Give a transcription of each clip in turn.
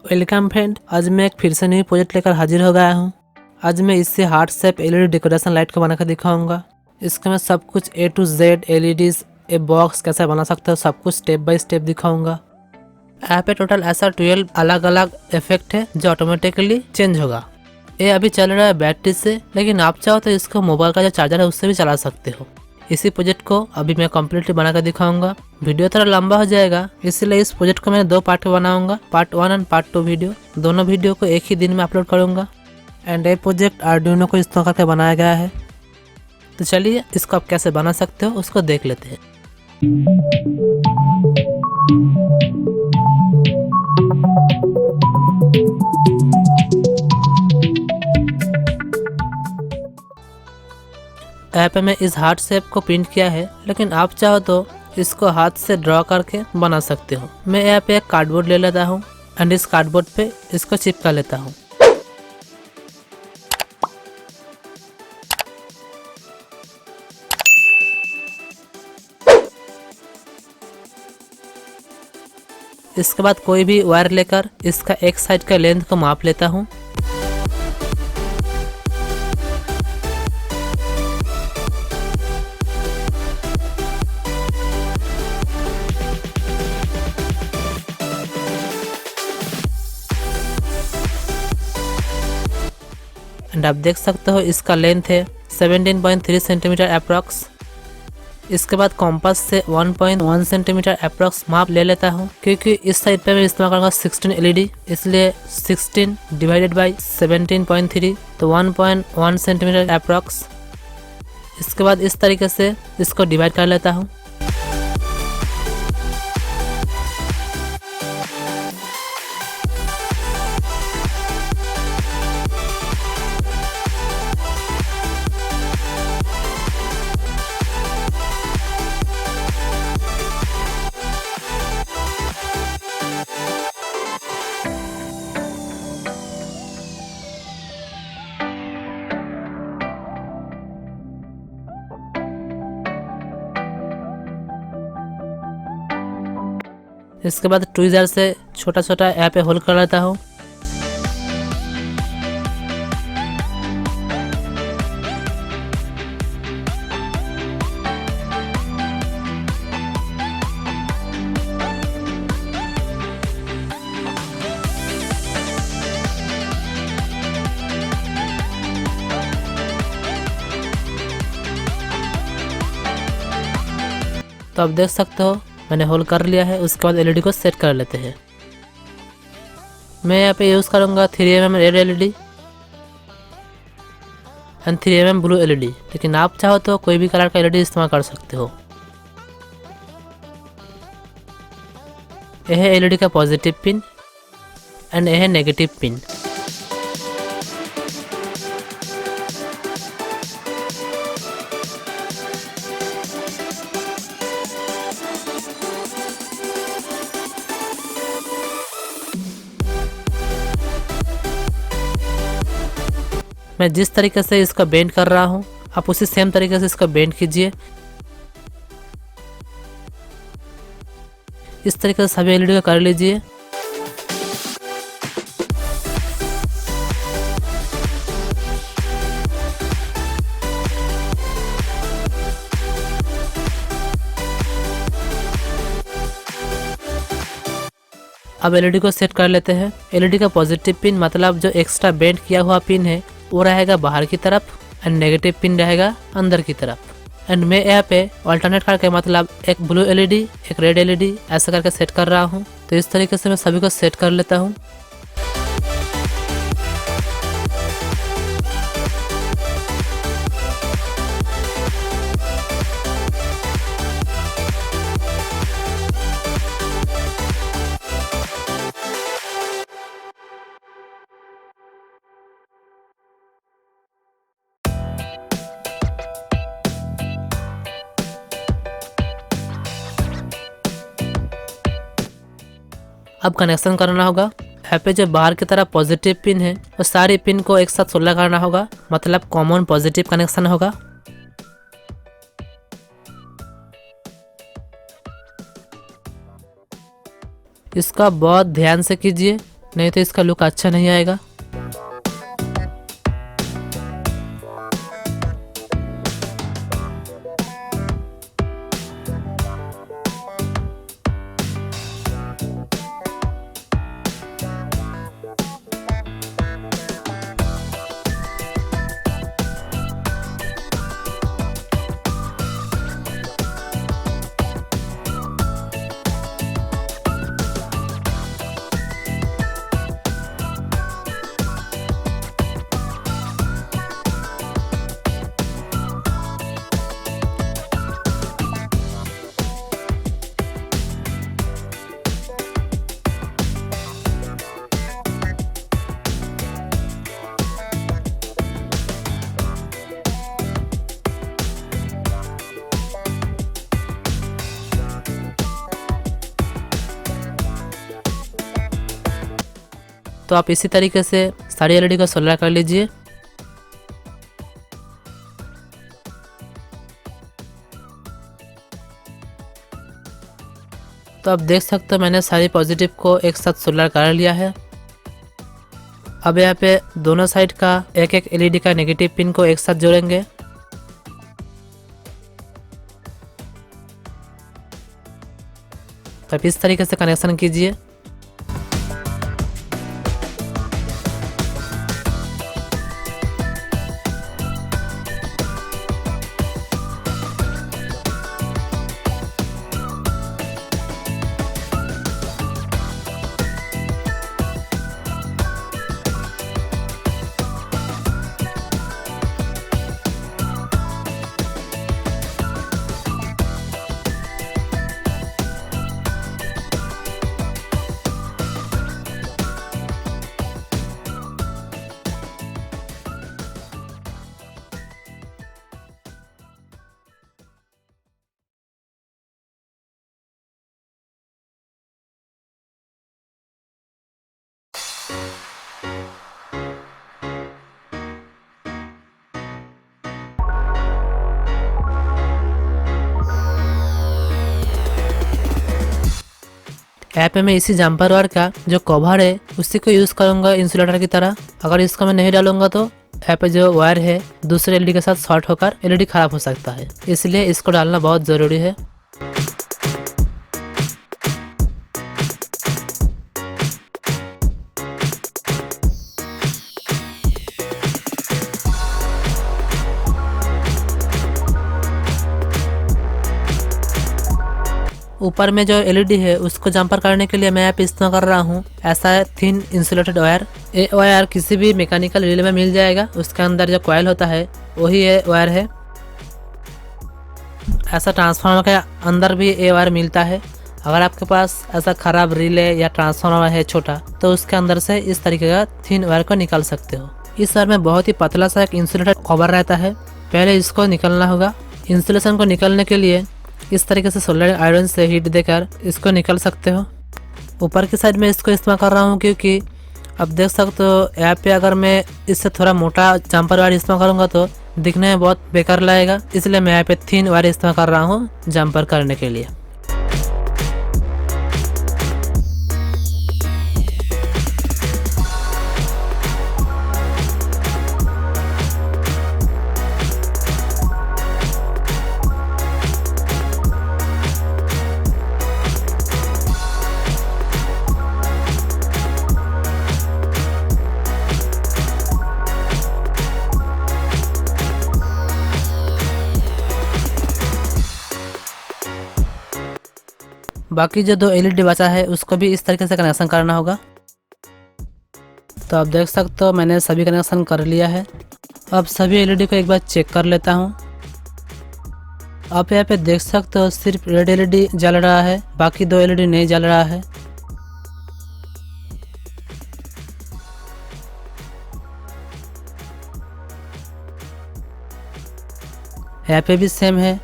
Welcome friend, आज मैं एक फिर से नई प्रोजेक्ट लेकर हाजिर हो गया हूँ। आज मैं इससे heart shape LED decoration light को बनाकर दिखाऊंगा। इसका मैं सब कुछ A to Z LEDs a box कैसे बना सकते हो सब कुछ स्टेप बाय स्टेप दिखाऊंगा। यहाँ पे टोटल ऐसा 12 अलग अलग इफेक्ट है जो ऑटोमेटिकली चेंज होगा। ये अभी चल रहा है बैटरी से, लेकिन आप चाहो तो इसको मोबाइल का जो चार्जर है उससे भी चला सकते हो। इसी प्रोजेक्ट को अभी मैं कम्प्लीटली बनाकर दिखाऊंगा। वीडियो थोड़ा लंबा हो जाएगा, इसलिए इस प्रोजेक्ट को मैं 2 पार्ट में बनाऊंगा, पार्ट 1 एंड पार्ट 2 वीडियो। दोनों वीडियो को एक ही दिन में अपलोड करूंगा। एंड ये प्रोजेक्ट आर्डुइनो को इस्तेमाल करके बनाया गया है। तो चलिए इसको आप कैसे बना सकते हो उसको देख लेते हैं। ऐप में इस हार्ट शेप को प्रिंट किया है, लेकिन आप चाहो तो इसको हाथ से ड्रॉ करके बना सकते हो। मैं यहाँ पे एक कार्डबोर्ड ले लेता हूँ एंड इस कार्डबोर्ड पे इसको चिपका लेता हूँ। इसके बाद कोई भी वायर लेकर इसका एक साइड का लेंथ को माप लेता हूँ। एंड आप देख सकते हो इसका लेंथ है 17.3 सेंटीमीटर अप्रॉक्स। इसके बाद कॉम्पास से 1.1 सेंटीमीटर अप्रॉक्स माप ले लेता हूँ, क्योंकि इस साइड पे मैं इस्तेमाल करूँगा 16 एलईडी, इसलिए 16 डिवाइडेड बाई 17.3 तो 1.1 सेंटीमीटर अप्रॉक्स। इसके बाद इस तरीके से इसको डिवाइड कर लेता हूँ। इसके बाद ट्विज़र से छोटा छोटा यहाँ पे होल कर लेता हूँ। तो आप देख सकते हो मैंने होल कर लिया है। उसके बाद एलईडी को सेट कर लेते हैं। मैं यहाँ पे यूज़ करूँगा 3mm red LED and 3mm blue LED, लेकिन आप चाहो तो कोई भी कलर का एलईडी इस्तेमाल कर सकते हो। यह है एलईडी का पॉजिटिव पिन एंड यह है नेगेटिव पिन। मैं जिस तरीके से इसका बेंड कर रहा हूँ आप उसी सेम तरीके से इसका बेंड कीजिए। इस तरीके से सभी एलईडी को कर लीजिए। अब एलईडी को सेट कर लेते हैं। एलईडी का पॉजिटिव पिन मतलब जो एक्स्ट्रा बेंड किया हुआ पिन है वो रहेगा बाहर की तरफ एंड नेगेटिव पिन रहेगा अंदर की तरफ। एंड मैं यहाँ पे अल्टरनेट करके मतलब एक ब्लू एलईडी एक रेड एलईडी ऐसा करके सेट कर रहा हूँ। तो इस तरीके से मैं सभी को सेट कर लेता हूँ। अब कनेक्शन करना होगा। यहाँ पे जो बाहर की तरफ पॉजिटिव पिन है वो सारी पिन को एक साथ सोल्डर करना होगा, मतलब कॉमन पॉजिटिव कनेक्शन होगा। इसका बहुत ध्यान से कीजिए नहीं तो इसका लुक अच्छा नहीं आएगा। तो आप इसी तरीके से सारी एलईडी को सोल्डर कर लीजिए। तो आप देख सकते हो मैंने सारी पॉजिटिव को एक साथ सोल्डर कर लिया है। अब यहाँ पे दोनों साइड का एक एक एलईडी का नेगेटिव पिन को एक साथ जोड़ेंगे। तो आप इस तरीके से कनेक्शन कीजिए। ऐप में मैं इसी जम्पर वायर का जो कवर है उसी को यूज़ करूँगा इंसुलेटर की तरह। अगर इसको मैं नहीं डालूंगा तो ऐप जो वायर है दूसरे एलईडी के साथ शॉर्ट होकर एलईडी खराब हो सकता है, इसलिए इसको डालना बहुत ज़रूरी है। ऊपर में जो एलईडी है उसको जम्पर करने के लिए मैं यहाँ पे इस्तेमाल कर रहा हूँ ऐसा थिन इंसुलेटेड वायर। ये वायर किसी भी मैकेनिकल रिले में मिल जाएगा, उसके अंदर जो कॉइल होता है वही ये वायर है। ऐसा ट्रांसफार्मर के अंदर भी ये वायर मिलता है। अगर आपके पास ऐसा खराब रिले या ट्रांसफार्मर है छोटा तो उसके अंदर से इस तरीके का थिन वायर को निकाल सकते हो। इस वायर में बहुत ही पतला सा एक इंसुलेटेड कवर रहता है, पहले इसको निकालना होगा। इंसुलेशन को निकालने के लिए इस तरीके से सोल्डर आयरन से हीट देकर इसको निकाल सकते हो। ऊपर की साइड में इसको इस्तेमाल कर रहा हूँ क्योंकि अब देख सकते हो यहाँ पे अगर मैं इससे थोड़ा मोटा जम्पर वायर इस्तेमाल करूँगा तो दिखने में बहुत बेकार लगेगा, इसलिए मैं यहाँ पे थिन वायर इस्तेमाल कर रहा हूँ जम्पर करने के लिए। बाकी जो 2 एलईडी बचा है उसको भी इस तरीके से कनेक्शन करना होगा। तो आप देख सकते हो मैंने सभी कनेक्शन कर लिया है। अब सभी एलईडी को एक बार चेक कर लेता हूँ। आप यहाँ पे देख सकते हो सिर्फ रेड एलईडी जल रहा है, बाकी 2 एलईडी नहीं जल रहा है। यहाँ पे भी सेम है,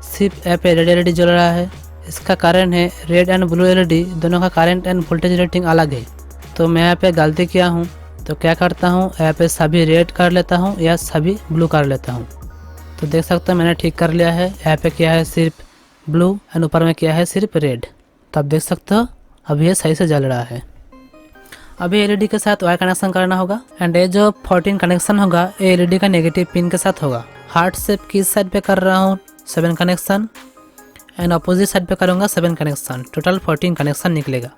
सिर्फ यहाँ पे रेड एलईडी जल रहा है। इसका कारण है रेड एंड ब्लू एलईडी दोनों का करंट एंड वोल्टेज रेटिंग अलग है। तो मैं यहाँ पे गलती किया हूँ, तो क्या करता हूँ यहाँ पे सभी रेड कर लेता हूँ या सभी ब्लू कर लेता हूँ। तो देख सकते हो मैंने ठीक कर लिया है। यहाँ पे किया है सिर्फ ब्लू एंड ऊपर में किया है सिर्फ रेड। तो आप देख सकते हो अब ये सही से जल रहा है। अभी एलईडी के साथ वायर कनेक्शन करना होगा एंड ये जो 14 कनेक्शन होगा ये एलईडी का नेगेटिव पिन के साथ होगा। हार्ट शेप की साइड पे कर रहा हूँ 7 कनेक्शन एंड अपोजिट साइड पे करूँगा 7 कनेक्शन, टोटल 14 कनेक्शन निकलेगा।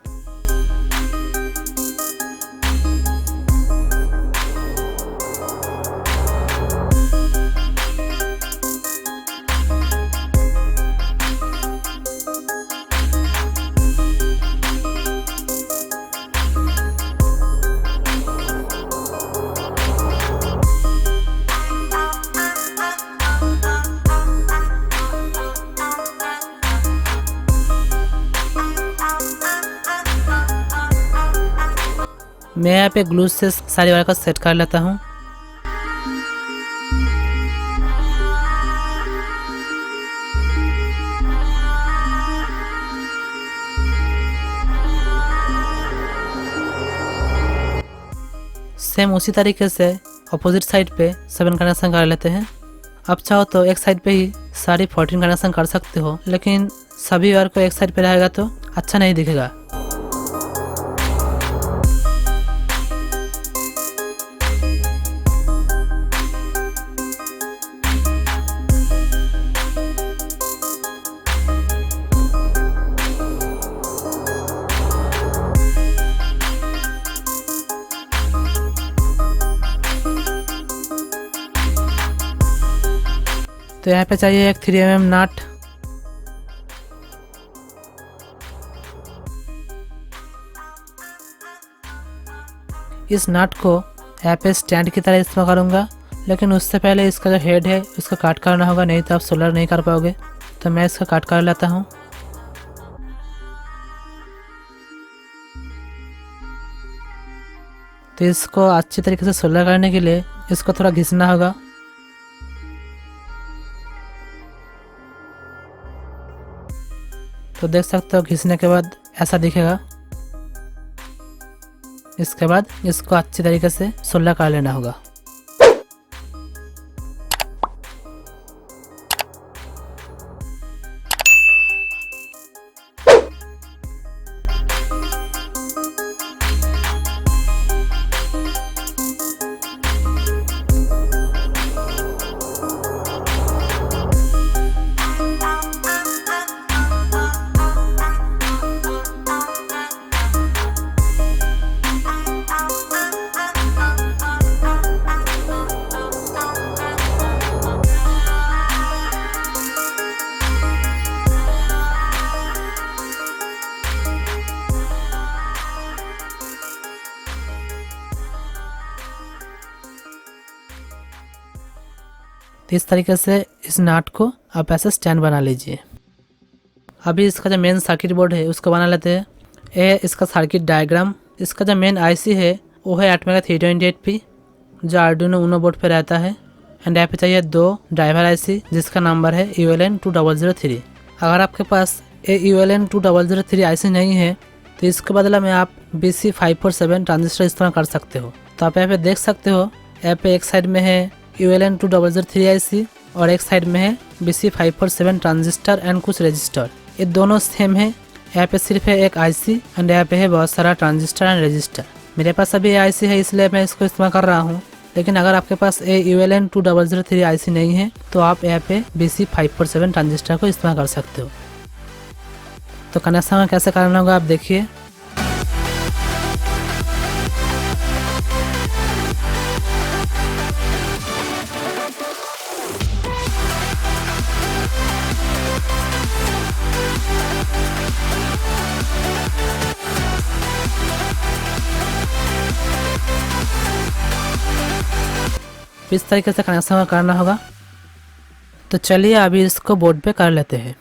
मैं यहाँ पे ग्लू से सारी वायर को सेट कर लेता हूँ। सेम उसी तरीके से अपोजिट साइड पे 7 कनेक्शन कर लेते हैं। अब चाहो तो एक साइड पे ही सारी 14 कनेक्शन कर सकते हो, लेकिन सभी वायर को एक साइड पे रहेगा तो अच्छा नहीं दिखेगा। तो यहाँ पे चाहिए एक 3 mm नट। इस नट को यहाँ पे स्टैंड की तरह इस्तेमाल करूँगा, लेकिन उससे पहले इसका जो हेड है उसका काट करना होगा, नहीं तो आप सोल्डर नहीं कर पाओगे। तो मैं इसका काट कर लेता हूँ। तो इसको अच्छी तरीके से सोल्डर करने के लिए इसको थोड़ा घिसना होगा। तो देख सकते हो घिसने के बाद ऐसा दिखेगा। इसके बाद इसको अच्छी तरीके से सोल्डर कर लेना होगा। तो इस तरीके से इस नट को आप ऐसे स्टैंड बना लीजिए। अभी इसका जो मेन सर्किट बोर्ड है उसको बना लेते हैं। ये इसका सर्किट डायग्राम। इसका जो मेन आईसी है वो है ATmega 328P जो आर्डुइनो ऊनो बोर्ड पे रहता है। एंड यहाँ पे चाहिए 2 ड्राइवर आईसी जिसका नंबर है ULN2003। अगर आपके पास ये ULN2003 आईसी नहीं है तो इसके बदले में आप BC547 ट्रांजिस्टर इस्तेमाल कर सकते हो। तो आप यहाँ पे देख सकते हो, यहाँ पे एक साइड में है ULN2003 आईसी और एक साइड में है BC547 ट्रांजिस्टर एंड कुछ रजिस्टर। ये दोनों सेम है। यहाँ पे सिर्फ है एक आईसी एंड यहाँ पे है बहुत सारा ट्रांजिस्टर एंड रजिस्टर। मेरे पास अभी आईसी है इसलिए मैं इसको इस्तेमाल कर रहा हूँ, लेकिन अगर आपके पास ये ULN2003 आईसी नहीं है तो आप यहाँ पे BC547 ट्रांजिस्टर को इस्तेमाल कर सकते हो। तो कनेक्शन कैसे करना होगा आप देखिए। इस तरीके से कनेक्शन करना होगा। तो चलिए अभी इसको बोर्ड पे कर लेते हैं।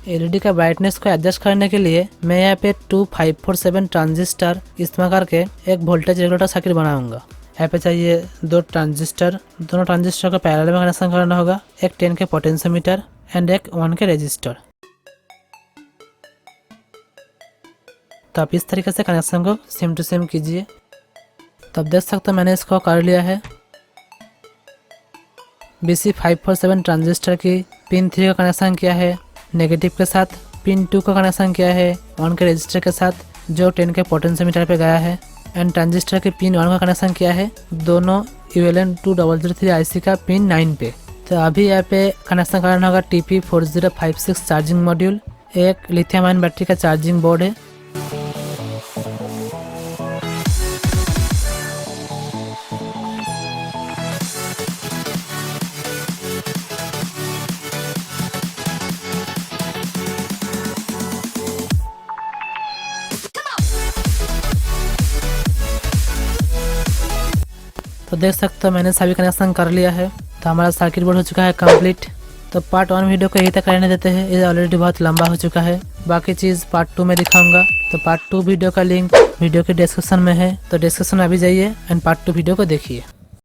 एलईडी का ब्राइटनेस को एडजस्ट करने के लिए मैं यहाँ पे 2547 ट्रांजिस्टर इस्तेमाल करके एक वोल्टेज रेगुलेटर सर्किट बनाऊंगा। यहाँ पे चाहिए 2 ट्रांजिस्टर, दोनों ट्रांजिस्टर को पैरेलल में कनेक्शन करना होगा, एक 10 के पोटेंशियोमीटर एंड एक 1 के रेजिस्टर। तो आप इस तरीके से कनेक्शन को सेम टू सेम कीजिए। तो आप देख सकते हो मैंने इसको कर लिया है। BC547 ट्रांजिस्टर की पिन 3 का कनेक्शन किया है नेगेटिव के साथ, पिन 2 का कनेक्शन किया है 1 के रजिस्टर के साथ जो 10 के पोटेंशियोमीटर पे गया है, एंड ट्रांजिस्टर के पिन 1 का कनेक्शन किया है दोनों ULN2003 IC का पिन 9 पे। तो अभी यहाँ पे कनेक्शन करना होगा TP4056 चार्जिंग मॉड्यूल, एक लिथियम आयन बैटरी का चार्जिंग बोर्ड है। तो देख सकते हो मैंने सभी कनेक्शन कर लिया है। तो हमारा सर्किट बोर्ड हो चुका है कंप्लीट। तो पार्ट 1 वीडियो को यहीं तक रहने देते हैं, ये ऑलरेडी बहुत लंबा हो चुका है। बाकी चीज़ पार्ट 2 में दिखाऊंगा। तो पार्ट 2 वीडियो का लिंक वीडियो के डिस्क्रिप्शन में है, तो डिस्क्रिप्शन में अभी जाइए एंड पार्ट 2 वीडियो को देखिए।